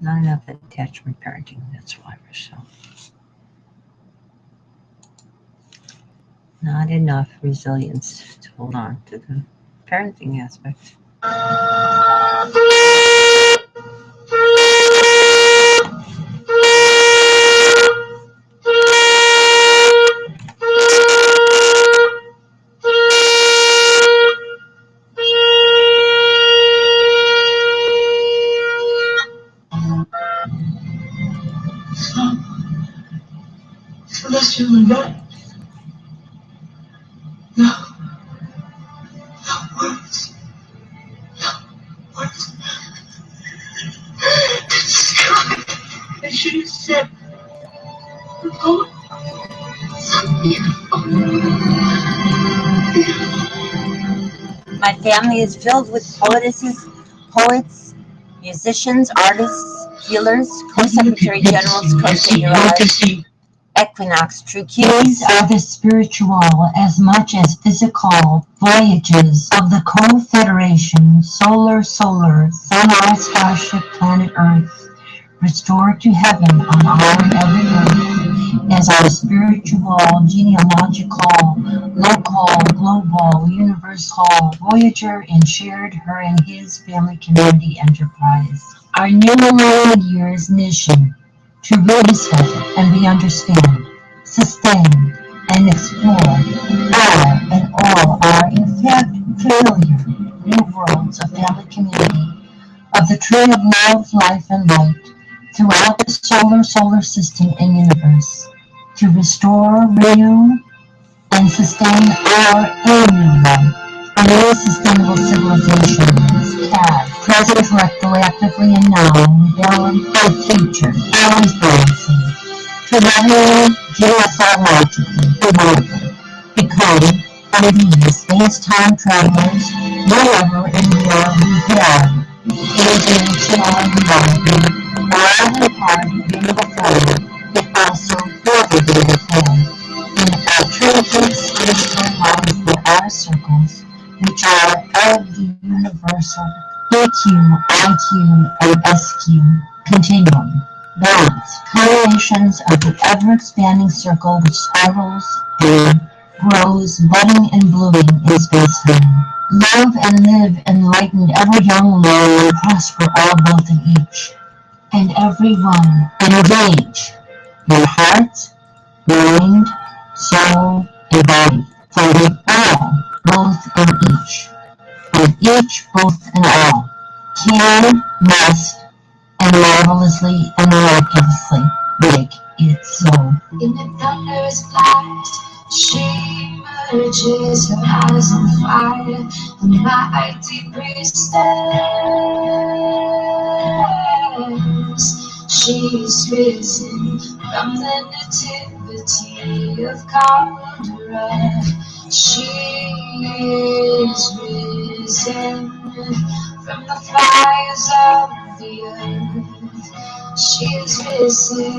Not enough attachment parenting, that's why we're so. Not enough resilience to hold on to the parenting aspect. Unless you were right. No. No words. No words. Describe. I should have said. The poem. So beautiful. My family is filled with poets, musicians, artists, healers, co-secretary generals, co-figurati, equinox, true keys are the spiritual as much as physical voyages of the co-federation, solar, sun-our starship, planet Earth, restored to heaven on our every earth, as our spiritual, genealogical, local, global, universal, voyager, and shared her and his family community enterprise. Our new millennial year's mission to reset and re-understand, sustain, and explore all and all are in fact trillion new worlds of family community, of the tree of love, life, and light throughout the solar system and universe, to restore, renew, and sustain our new life. A new sustainable civilization, CAD, present, collectively, and now, rebellion, and future, always balancing, to revenue, geophysically, remotely, become, and be space-time travelers, wherever and where we have, innovation or reality, wherever part in the form, but also further in the form, in alternative spiritual lines that are circles, which are of the universal EQ, IQ, and SQ continuum, balance, combinations of the ever-expanding circle which spirals and grows, budding and blooming in space-time. Love and live enlightened, ever young, long, and prosper all both in each, and every one engage your heart, mind, soul, and body, for we all, both and each, both and all, can, must, and marvelously and miraculously make it so. In the thunderous blast, she merges, her eyes on fire, the mighty priestess. She's risen from the nativity of Kandra. She is risen from the fires of the earth. She is risen.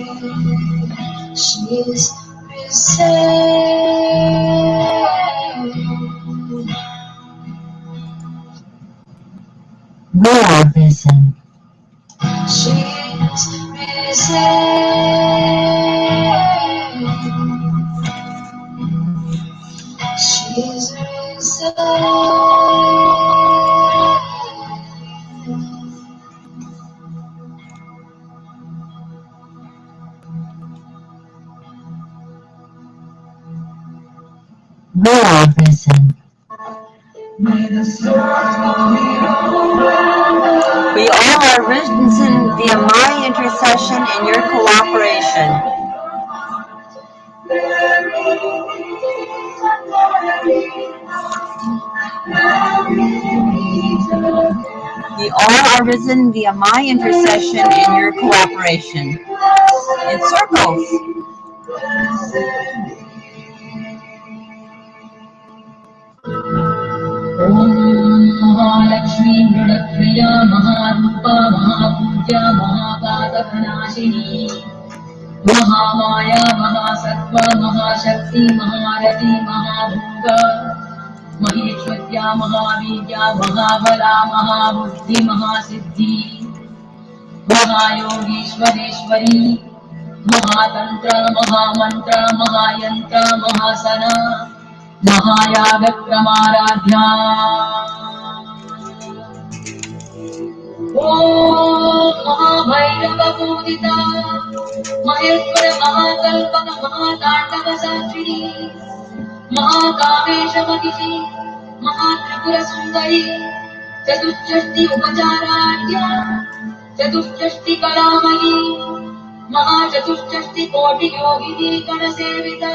She is risen. We are risen. She is risen. She is risen. We are risen. We all are risen via my intercession and your cooperation. We all are risen via my intercession and your cooperation. In circles. Mahalakshmi Mridapriya Maharupa Mahapujya Mahapadakhanashini Mahamaya Mahasattva Mahashakti Maharati Mahabhuga Maheshwarya Mahavidya Mahabala Mahabuddhi Mahasiddhi महायोगीश्वरेश्वरी महातंत्र महामंत्र महायंत्र महासना महायागक्रमाराध्या ओम महाभैरवपूजिता महेश्वर महाकल्पक महातांडव साक्षिणी महाकामेशमहिषी महात्रिपुरसुन्दरी चतुष्षष्टि उपचाराढ्या चतुष्षष्टि कलामयी महाचतुष्षष्टि कोटि योगिनी गणसेविता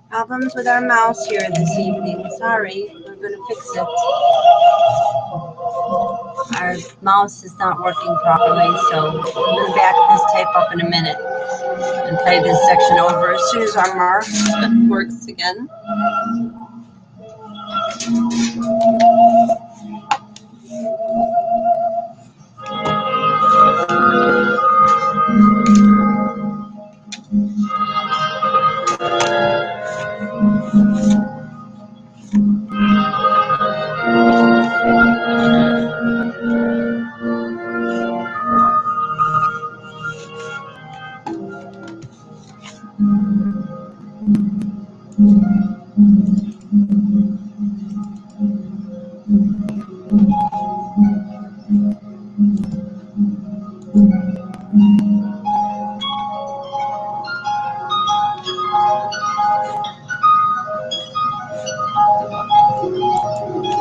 Problems with our mouse here this evening. Sorry, we're going to fix it. Our mouse is not working properly, so I'm going to back this tape up in a minute and play this section over as soon as our mouse works again.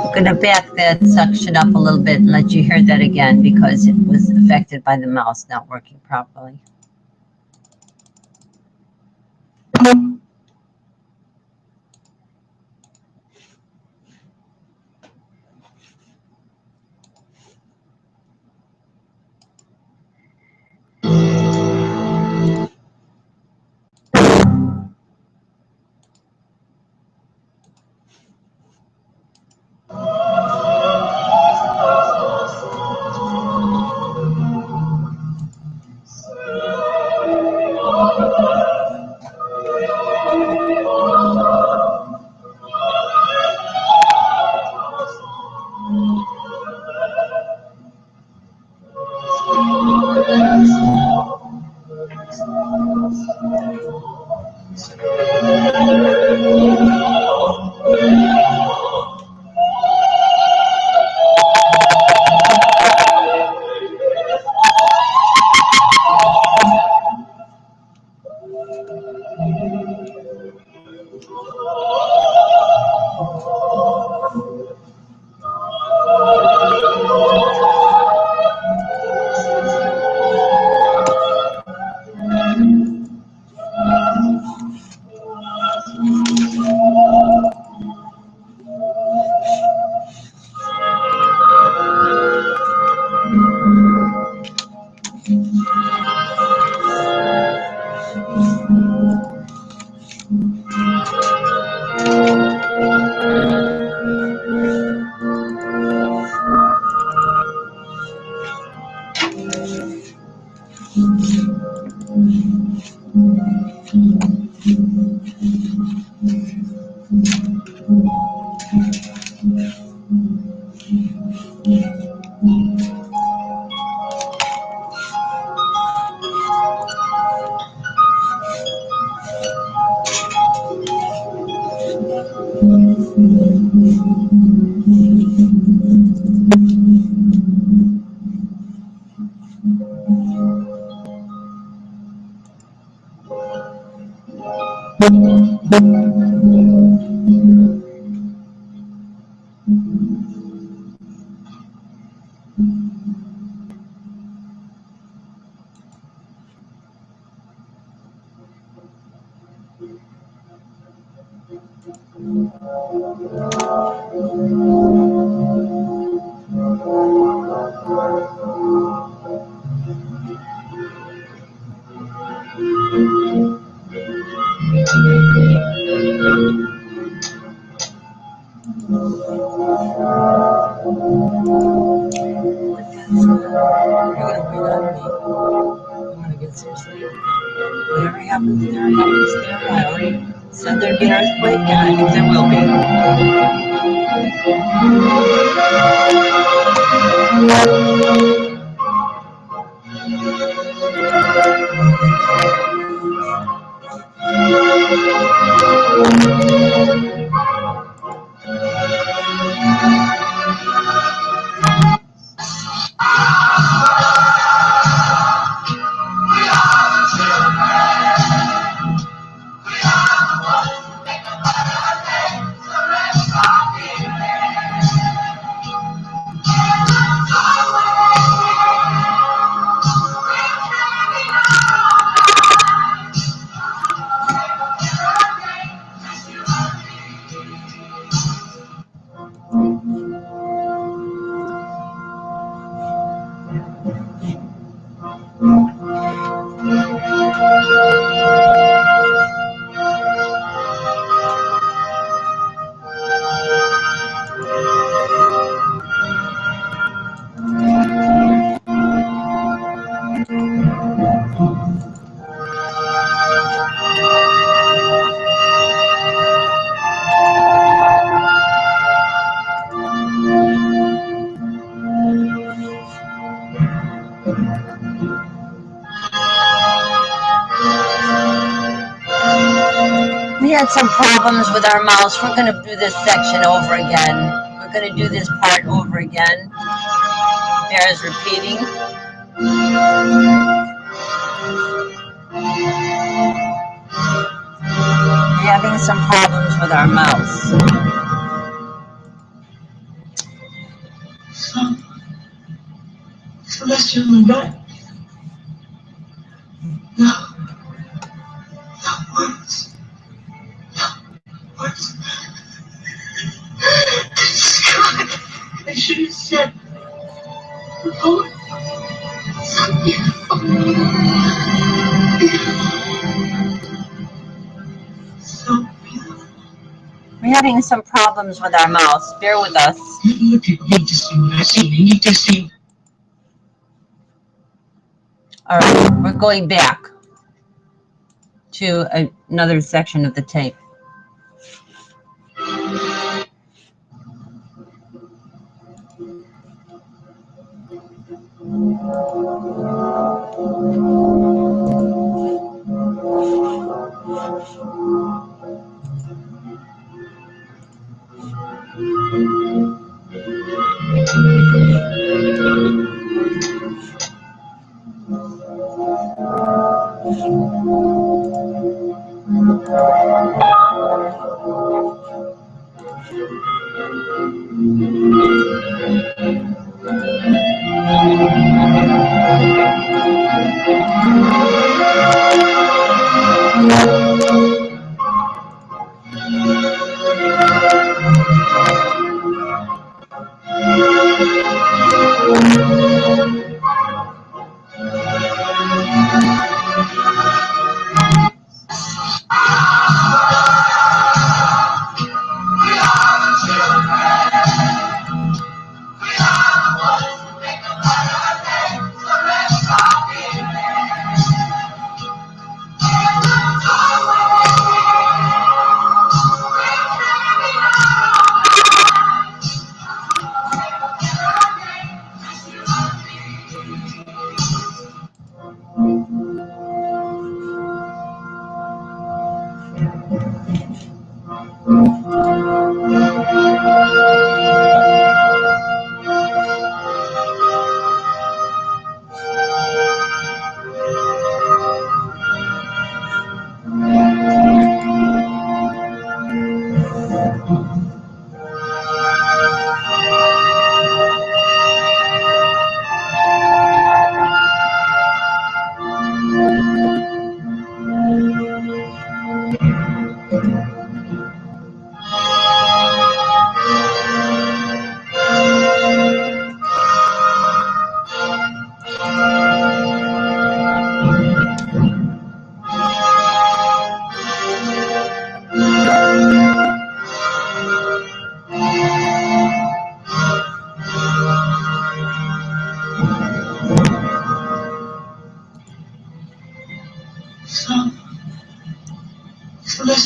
I'm going to back that section up a little bit and let you hear that again because it was affected by the mouse not working properly. Whatever happens there, happens there. I already said there'd be an earthquake, and I think there will be. We had some problems with our mouse. We're going to do this section over again. We're going to do this part over again. Bears repeating. We're having some problems with our mouse. So that's your right. No. Not once. Not once. God, I should have said, oh, so beautiful. So beautiful. We're having some problems with our mouse. Bear with us. You need to see what I see. You need to see. All right, we're going back to another section of the tape.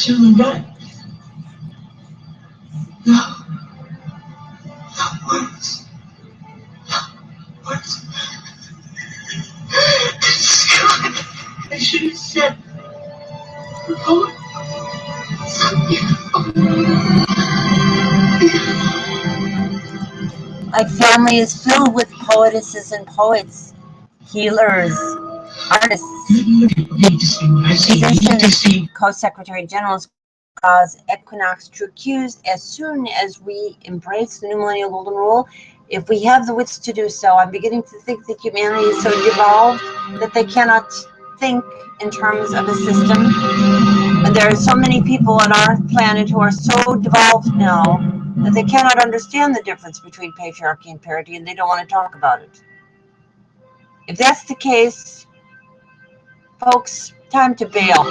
certainly right. No. No words. No words. I should have said, oh, so beautiful. My family is filled with poetesses and poets, healers, artists, musicians, co-secretary generals, cause equinox true cues. As soon as we embrace the new millennial golden rule, if we have the wits to do so, I'm beginning to think that humanity is so devolved that they cannot think in terms of a system. And there are so many people on our planet who are so devolved now that they cannot understand the difference between patriarchy and parity, and they don't want to talk about it. If that's the case, folks, time to bail.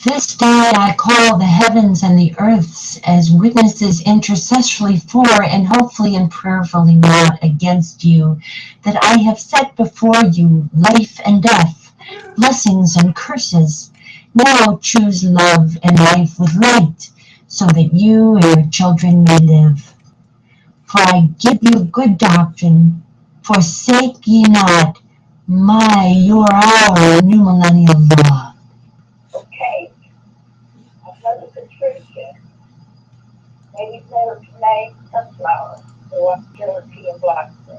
This day I call the heavens and the earths as witnesses intercessorily for and hopefully and prayerfully not against you, that I have set before you life and death, blessings and curses. Now choose love and life with light, so that you and your children may live. For I give you good doctrine, forsake ye not our new millennial law. Okay. Another contributor. maybe play sunflower or killer tea and blackberry.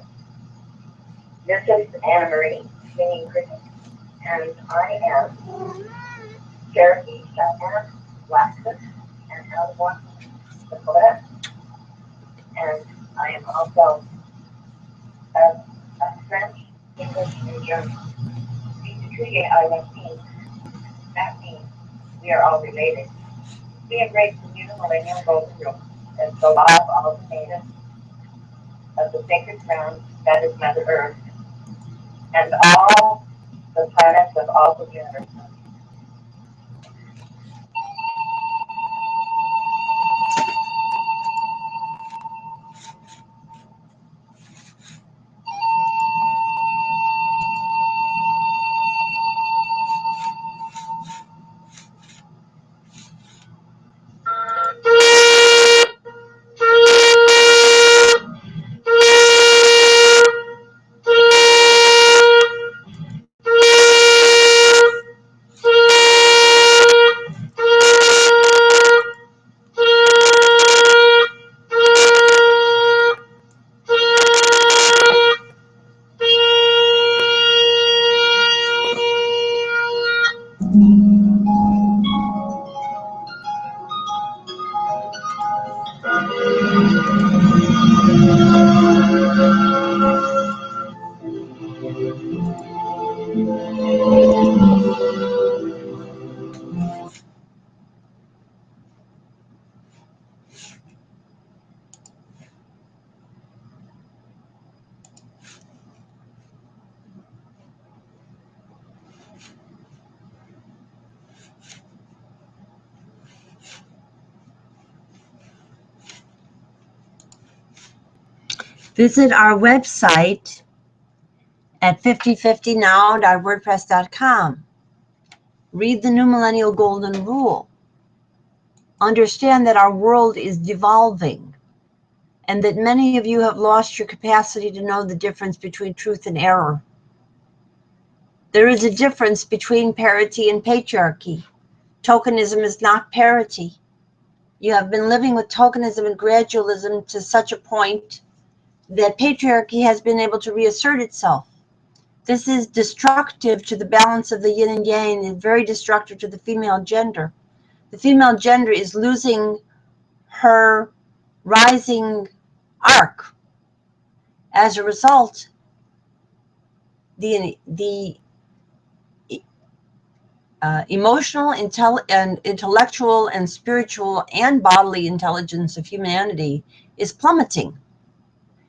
This is Anna Marie, singing cricket, and I am Cherokee, Cheyenne, Blackfoot, and Ellsworth, Dakota, and I am also a French, English, and German. That means we are all related. We embrace the new millennial golden rule as the law of all status of the sacred ground that is Mother Earth, and all the planets of all the universe. Visit our website at 5050now.wordpress.com. Read the New Millennial Golden Rule. Understand that our world is devolving and that many of you have lost your capacity to know the difference between truth and error. There is a difference between parity and patriarchy. Tokenism is not parity. You have been living with tokenism and gradualism to such a point that patriarchy has been able to reassert itself. This is destructive to the balance of the yin and yang and very destructive to the female gender. The female gender is losing her rising arc. As a result, the emotional, intellectual, and spiritual and bodily intelligence of humanity is plummeting.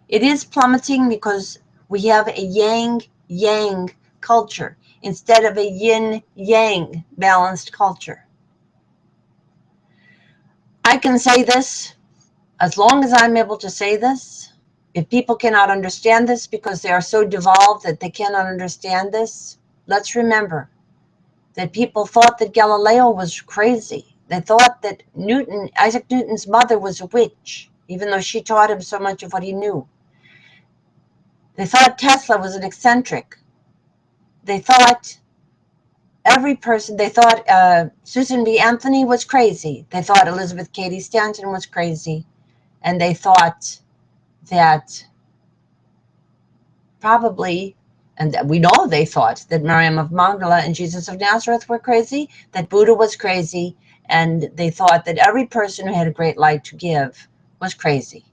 It is plummeting because we have a yang-yang culture instead of a yin-yang balanced culture. I can say this as long as I'm able to say this. If people cannot understand this because they are so devolved that they cannot understand this, let's remember that people thought that Galileo was crazy. They thought that Isaac Newton's mother was a witch, even though she taught him so much of what he knew. They thought Tesla was an eccentric. They thought Susan B. Anthony was crazy. They thought Elizabeth Cady Stanton was crazy. And they thought that probably, and we know they thought that Miriam of Magdala and Jesus of Nazareth were crazy, that Buddha was crazy, and they thought that every person who had a great light to give was crazy.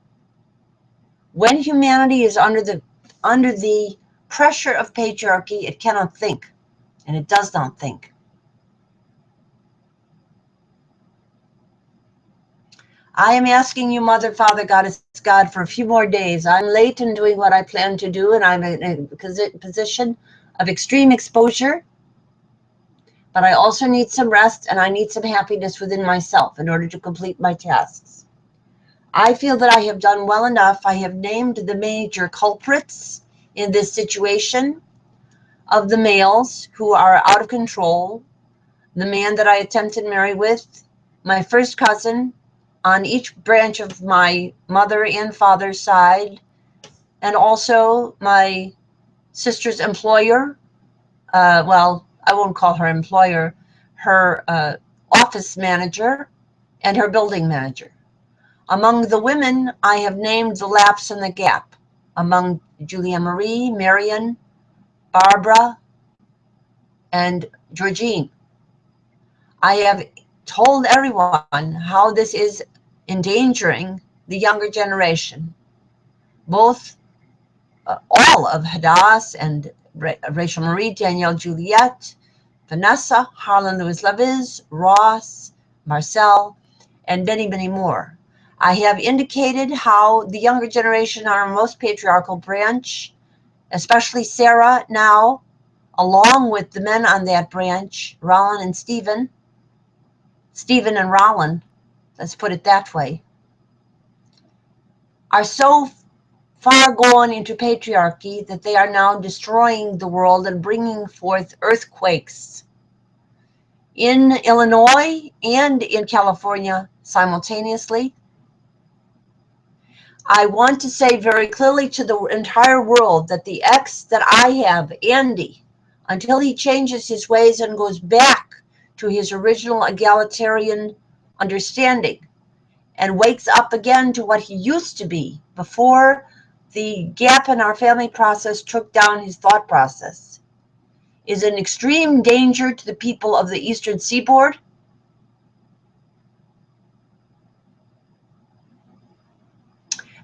When humanity is under the pressure of patriarchy, it cannot think, and it does not think. I am asking you, Mother, Father, Goddess, God, for a few more days. I'm late in doing what I plan to do, and I'm in a position of extreme exposure, but I also need some rest, and I need some happiness within myself in order to complete my tasks. I feel that I have done well enough. I have named the major culprits in this situation of the males who are out of control, the man that I attempted to marry with, my first cousin on each branch of my mother and father's side, and also my sister's employer. Well, I won't call her employer, her office manager and her building manager. Among the women, I have named the lapse and the gap. Among Julia Marie, Marion, Barbara, and Georgine. I have told everyone how this is endangering the younger generation. Both, all of Hadass and Rachel Marie, Danielle Juliette, Vanessa, Harlan Louis Leviz, Ross, Marcel, and many, many more. I have indicated how the younger generation are our most patriarchal branch, especially Sarah now, along with the men on that branch, Rollin and Stephen and Rollin, let's put it that way, are so far gone into patriarchy that they are now destroying the world and bringing forth earthquakes in Illinois and in California simultaneously. I want to say very clearly to the entire world that the ex that I have, Andy, until he changes his ways and goes back to his original egalitarian understanding and wakes up again to what he used to be before the gap in our family process took down his thought process, is an extreme danger to the people of the Eastern Seaboard.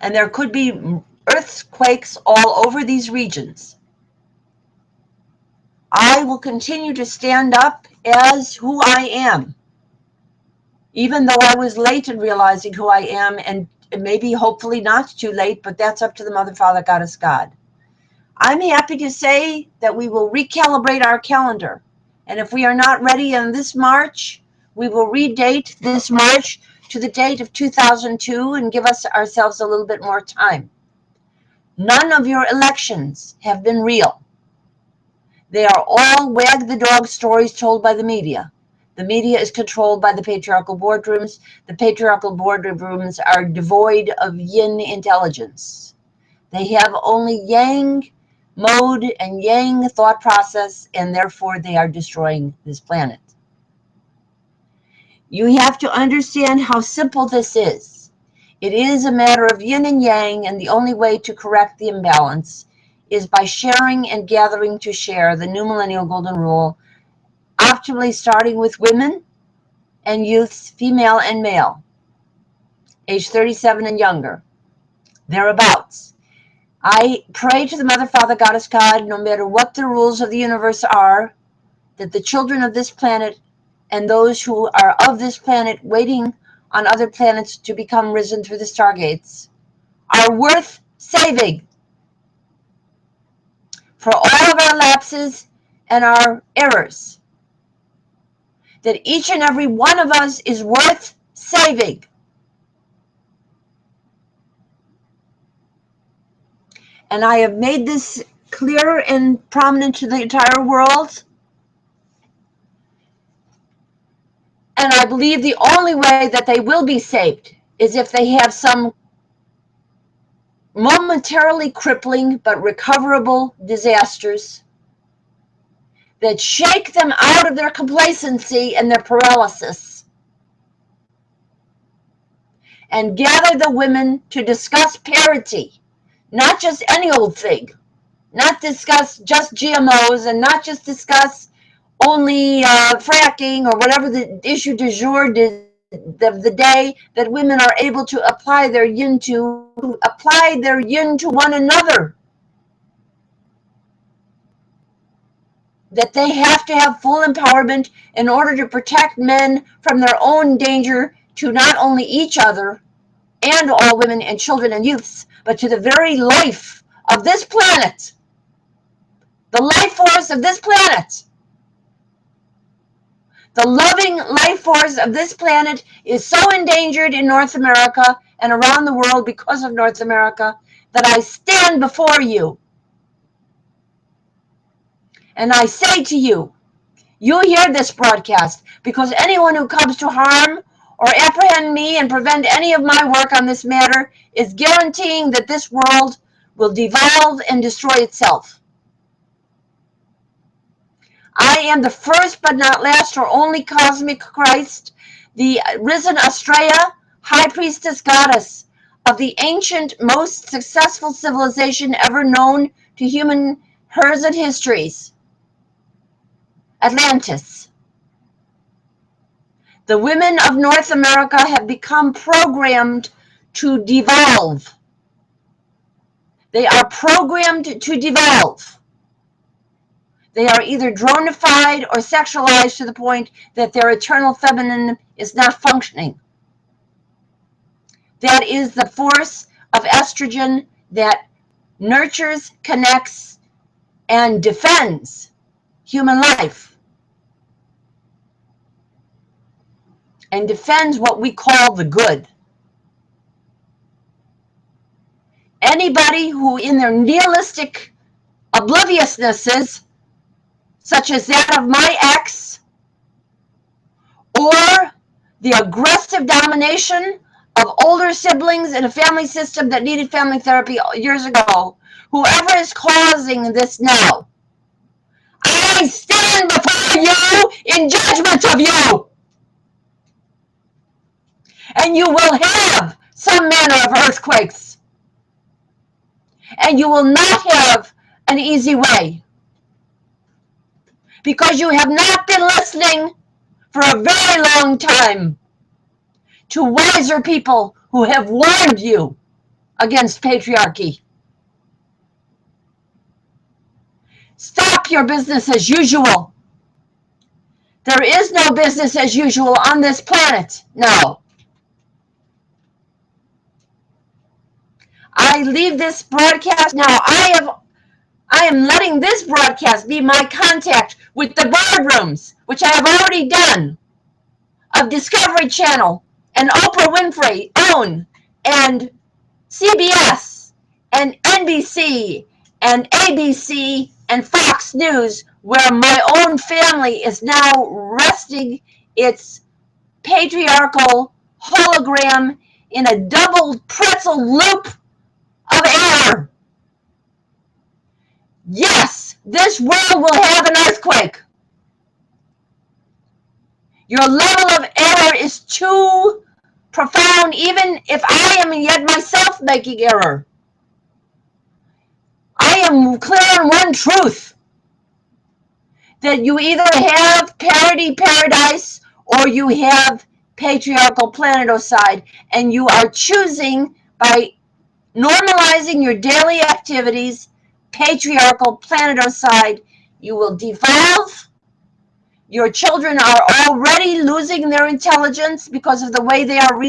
And there could be earthquakes all over these regions. I will continue to stand up as who I am, even though I was late in realizing who I am, and maybe hopefully not too late, but that's up to the Mother, Father, Goddess, God. I'm happy to say that we will recalibrate our calendar. And if we are not ready in this March, we will redate this March to the date of 2002 and give ourselves a little bit more time. None of your elections have been real. They are all wag the dog stories told by the media. The media is controlled by the patriarchal boardrooms. The patriarchal boardrooms are devoid of yin intelligence. They have only yang mode and yang thought process, and therefore they are destroying this planet. You have to understand how simple this is. It is a matter of yin and yang, and the only way to correct the imbalance is by sharing and gathering to share the new millennial golden rule, optimally starting with women and youths, female and male, age 37 and younger, thereabouts. I pray to the Mother, Father, Goddess, God, no matter what the rules of the universe are, that the children of this planet and those who are of this planet waiting on other planets to become risen through the stargates are worth saving for all of our lapses and our errors. That each and every one of us is worth saving. And I have made this clear and prominent to the entire world. And I believe the only way that they will be saved is if they have some momentarily crippling but recoverable disasters that shake them out of their complacency and their paralysis and gather the women to discuss parity, not just any old thing, not discuss just GMOs and not just discuss only fracking or whatever the issue du jour of the day that women are able to apply their yin to one another. That they have to have full empowerment in order to protect men from their own danger to not only each other and all women and children and youths, but to the very life of this planet. The life force of this planet. The loving life force of this planet is so endangered in North America and around the world because of North America that I stand before you and I say to you, you hear this broadcast, because anyone who comes to harm or apprehend me and prevent any of my work on this matter is guaranteeing that this world will devolve and destroy itself. I am the first but not last or only cosmic Christ, the risen Astrea, high priestess goddess of the ancient, most successful civilization ever known to human hers and histories, Atlantis. The women of North America have become programmed to devolve. They are programmed to devolve. They are either dronified or sexualized to the point that their eternal feminine is not functioning. That is the force of estrogen that nurtures, connects, and defends human life. And defends what we call the good. Anybody who in their nihilistic obliviousnesses, such as that of my ex, or the aggressive domination of older siblings in a family system that needed family therapy years ago, whoever is causing this now, I stand before you in judgment of you. And you will have some manner of earthquakes. And you will not have an easy way. Because you have not been listening for a very long time to wiser people who have warned you against patriarchy. Stop your business as usual. There is no business as usual on this planet now. I leave this broadcast now. I am letting this broadcast be my contact with the boardrooms, which I have already done, of Discovery Channel and Oprah Winfrey, OWN, and CBS, and NBC, and ABC, and Fox News, where my own family is now resting its patriarchal hologram in a double pretzel loop of air. Yes, this world will have an earthquake. Your level of error is too profound, even if I am yet myself making error. I am clear on one truth, that you either have parity paradise or you have patriarchal planetocide, and you are choosing by normalizing your daily activities, patriarchal planetocide, you will devolve. Your children are already losing their intelligence because of the way they are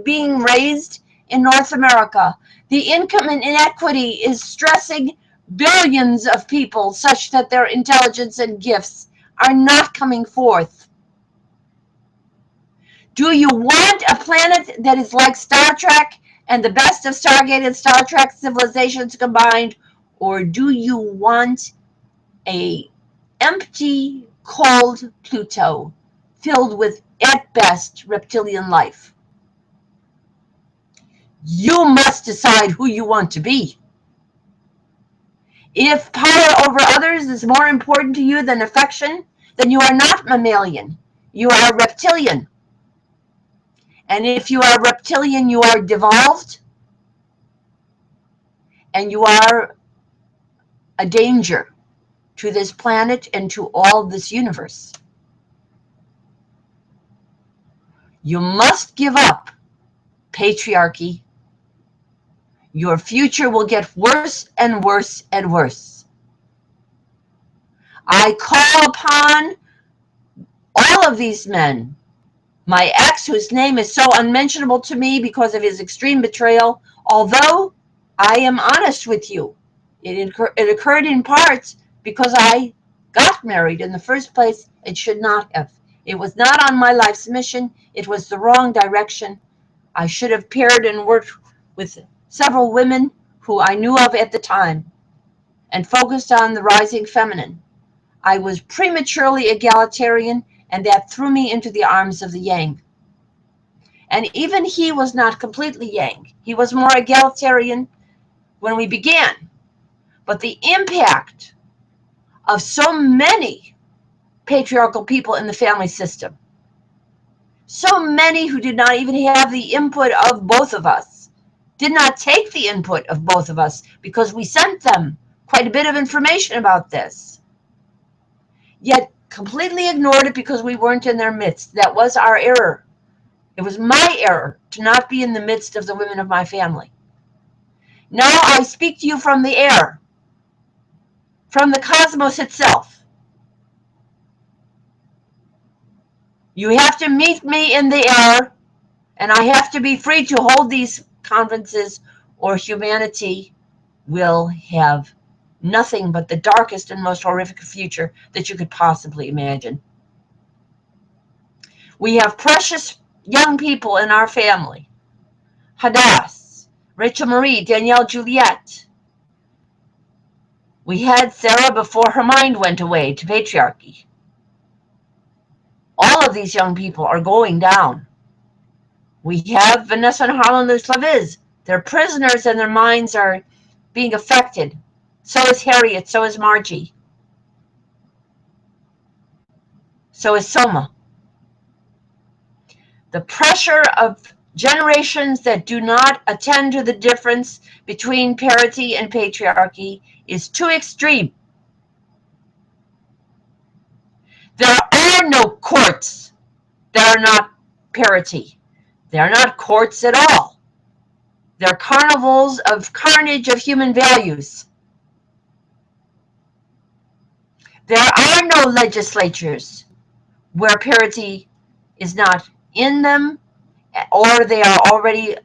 being raised in North America. The income inequity is stressing billions of people such that their intelligence and gifts are not coming forth. Do you want a planet that is like Star Trek and the best of Stargate and Star Trek civilizations combined, or do you want a empty, cold Pluto filled with, at best, reptilian life? You must decide who you want to be. If power over others is more important to you than affection, then you are not mammalian. You are reptilian. And if you are reptilian, you are devolved, and you are a danger to this planet and to all this universe. You must give up patriarchy. Your future will get worse and worse and worse. I call upon all of these men. My ex, whose name is so unmentionable to me because of his extreme betrayal, although I am honest with you, it occurred in parts because I got married in the first place. It should not have. It was not on my life's mission. It was the wrong direction. I should have paired and worked with several women who I knew of at the time and focused on the rising feminine. I was prematurely egalitarian, and that threw me into the arms of the yang. And even he was not completely yang. He was more egalitarian when we began. But the impact of so many patriarchal people in the family system So many who did not even have the input of both of us, did not take the input of both of us because we sent them quite a bit of information about this, yet completely ignored it because we weren't in their midst. That was our error. It was my error to not be in the midst of the women of my family. Now I speak to you from the air, from the cosmos itself. You have to meet me in the air, and I have to be free to hold these conferences, or humanity will have nothing but the darkest and most horrific future that you could possibly imagine. We have precious young people in our family. Hadass, Rachel Marie, Danielle Juliet. We had Sarah before her mind went away to patriarchy. All of these young people are going down. We have Vanessa and Harlan Slaviz. They're prisoners and their minds are being affected. So is Harriet, so is Margie. So is Soma. The pressure of generations that do not attend to the difference between parity and patriarchy is too extreme. There are no courts that are not parity. They're not courts at all. They're carnivals of carnage of human values. There are no legislatures where parity is not in them, or they are already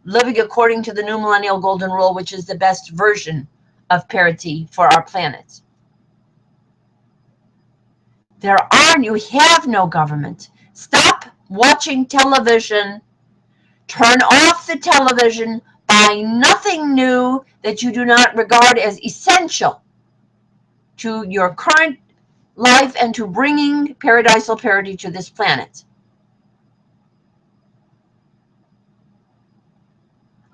living according to the new millennial golden rule, which is the best version of parity for our planet. You have no government. Stop watching television. Turn off the television. Buy nothing new that you do not regard as essential to your current life and to bringing paradisal parity to this planet.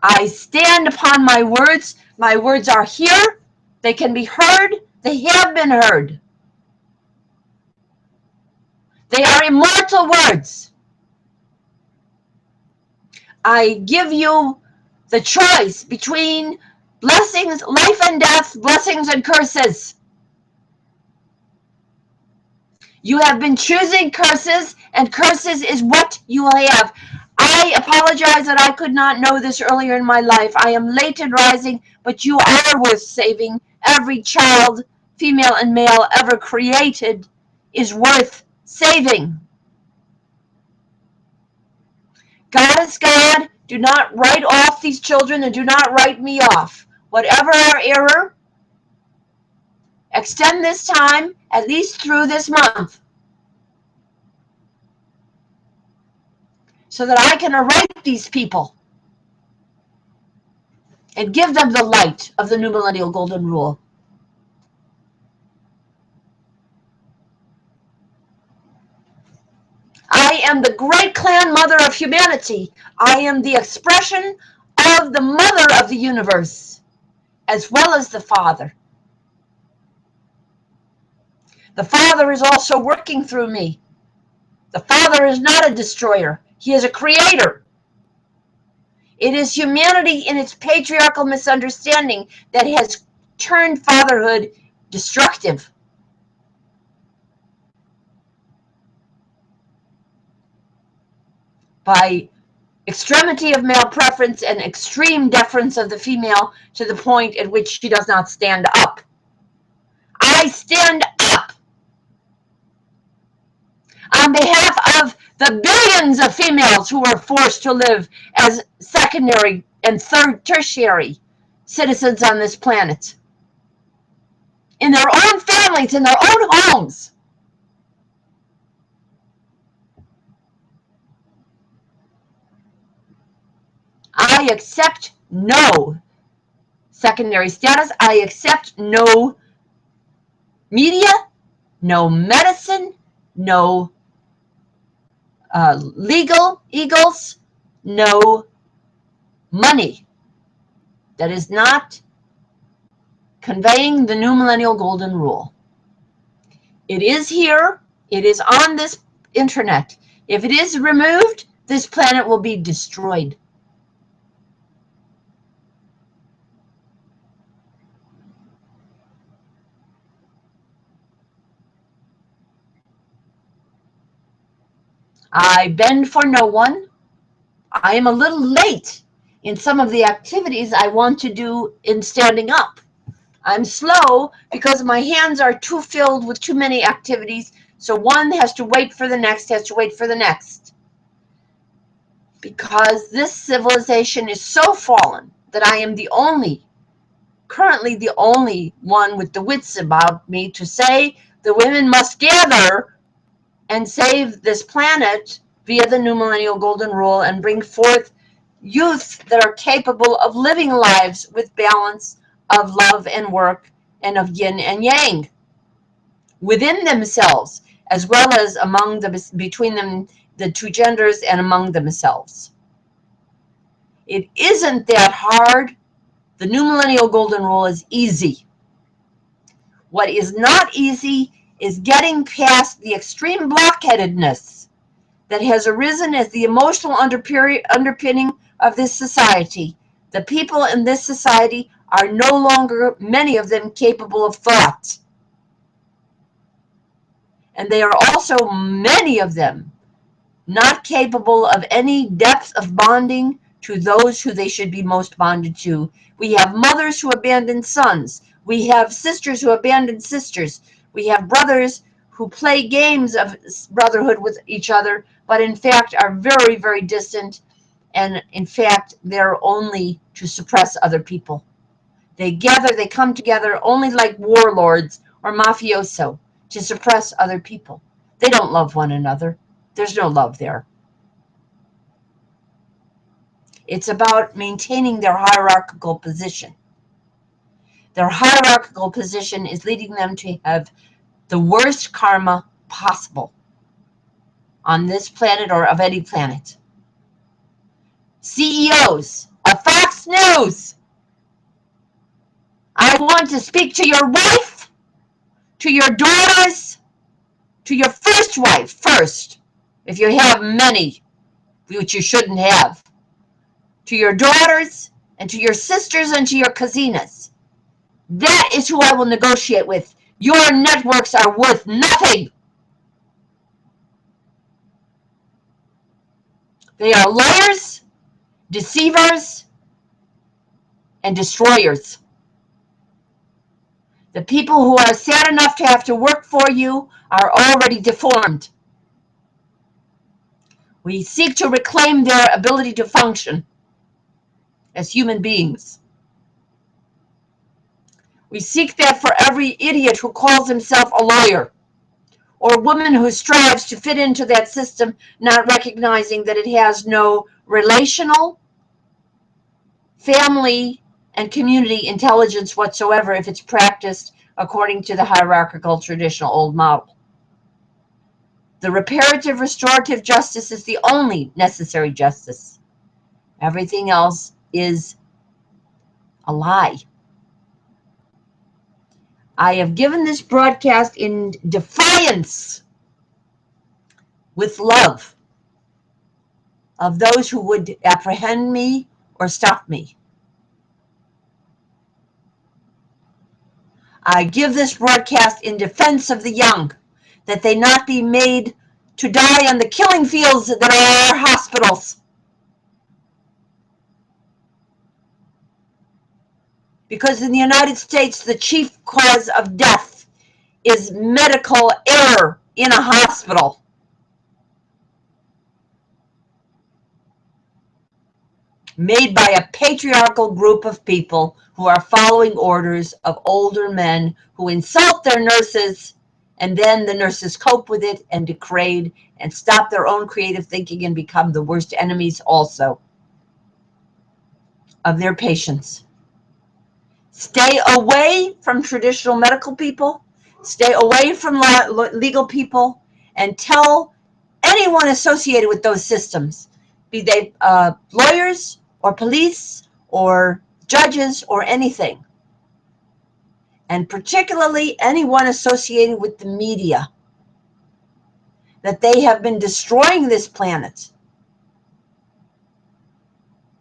I stand upon my words. My words are here. They can be heard. They have been heard. They are immortal words. I give you the choice between blessings, life and death, blessings and curses. You have been choosing curses, and curses is what you will have. I apologize that I could not know this earlier in my life. I am late in rising, but you are worth saving. Every child, female and male, ever created is worth saving. God is God. Do not write off these children and do not write me off. Whatever our error, extend this time at least through this month so that I can write these people and give them the light of the new millennial golden rule. I am the great clan mother of humanity. I am the expression of the mother of the universe, as well as the father. The father is also working through me. The father is not a destroyer. He is a creator. It is humanity in its patriarchal misunderstanding that has turned fatherhood destructive. By extremity of male preference and extreme deference of the female to the point at which she does not stand up. I stand up on behalf of the billions of females who are forced to live as secondary and tertiary citizens on this planet, in their own families, in their own homes. I accept no secondary status. I accept no media, no medicine, no legal eagles, no money that is not conveying the new millennial golden rule. It is here. It is on this internet. If it is removed, this planet will be destroyed. I bend for no one. I am a little late in some of the activities I want to do in standing up. I'm slow because my hands are too filled with too many activities, so one has to wait for the next, has to wait for the next. Because this civilization is so fallen that I am currently the only one with the wits about me to say the women must gather and save this planet via the new millennial golden rule and bring forth youth that are capable of living lives with balance of love and work and of yin and yang within themselves, as well as among the between them, the two genders, and among themselves. It isn't that hard. The new millennial golden rule is easy. What is not easy is getting past the extreme blockheadedness that has arisen as the emotional underpinning of this society. The people in this society are no longer, many of them, capable of thought. And they are also, many of them, not capable of any depth of bonding to those who they should be most bonded to. We have mothers who abandon sons. We have sisters who abandon sisters. We have brothers who play games of brotherhood with each other, but in fact are very, very distant. And in fact, they're only to suppress other people. They come together only like warlords or mafioso to suppress other people. They don't love one another. There's no love there. It's about maintaining their hierarchical position. Their hierarchical position is leading them to have the worst karma possible on this planet or of any planet. CEOs of Fox News, I want to speak to your wife, to your daughters, to your first wife first, if you have many, which you shouldn't have, to your daughters, and to your sisters, and to your cousinas. That is who I will negotiate with. Your networks are worth nothing. They are liars, deceivers, and destroyers. The people who are sad enough to have to work for you are already deformed. We seek to reclaim their ability to function as human beings. We seek that for every idiot who calls himself a lawyer, or woman who strives to fit into that system, not recognizing that it has no relational, family, and community intelligence whatsoever if it's practiced according to the hierarchical traditional old model. The reparative restorative justice is the only necessary justice. Everything else is a lie. I have given this broadcast in defiance with love of those who would apprehend me or stop me. I give this broadcast in defense of the young, that they not be made to die on the killing fields that are our hospitals. Because in the United States, the chief cause of death is medical error in a hospital. Made by a patriarchal group of people who are following orders of older men who insult their nurses, and then the nurses cope with it and degrade and stop their own creative thinking and become the worst enemies also of their patients. Stay away from traditional medical people, stay away from legal people, and tell anyone associated with those systems, be they lawyers or police or judges or anything, and particularly anyone associated with the media, that they have been destroying this planet,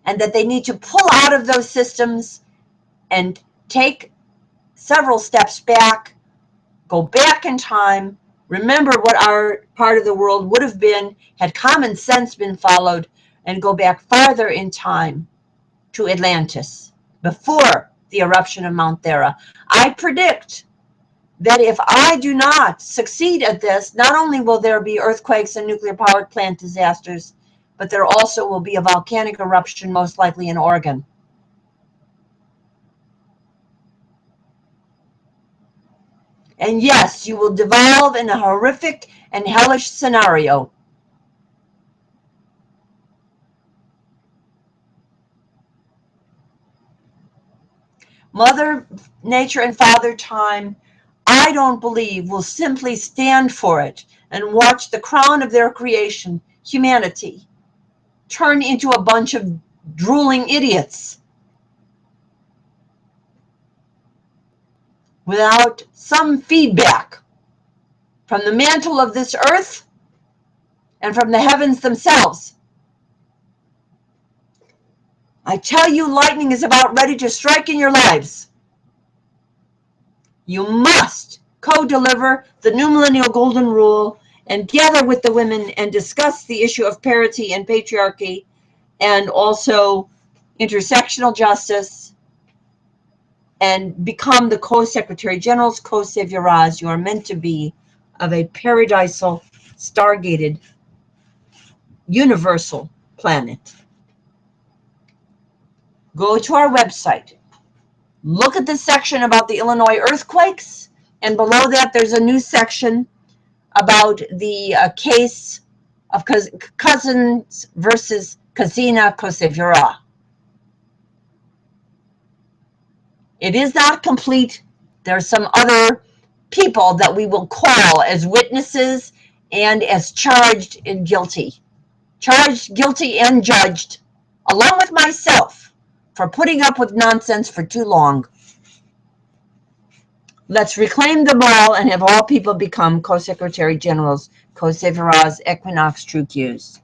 and that they need to pull out of those systems and take several steps back, go back in time, remember what our part of the world would have been had common sense been followed, and go back farther in time to Atlantis, before the eruption of Mount Thera. I predict that if I do not succeed at this, not only will there be earthquakes and nuclear power plant disasters, but there also will be a volcanic eruption, most likely in Oregon. And yes, you will devolve in a horrific and hellish scenario. Mother Nature and Father Time, I don't believe, will simply stand for it and watch the crown of their creation, humanity, turn into a bunch of drooling idiots without some feedback from the mantle of this earth and from the heavens themselves. I tell you, lightning is about ready to strike in your lives. You must co-deliver the new millennial golden rule and gather with the women and discuss the issue of parity and patriarchy, and also intersectional justice, and become the co-secretary generals, co-saviors you are meant to be of a paradisal, stargated, universal planet. Go to our website, look at the section about the Illinois earthquakes, and below that there's a new section about the case of Cousins versus Casina Cosevera. It is not complete. There are some other people that we will call as witnesses and as charged and guilty. Charged, guilty, and judged, along with myself, for putting up with nonsense for too long. Let's reclaim them all and have all people become co-secretary generals, co-saviors, equinox, true Qs.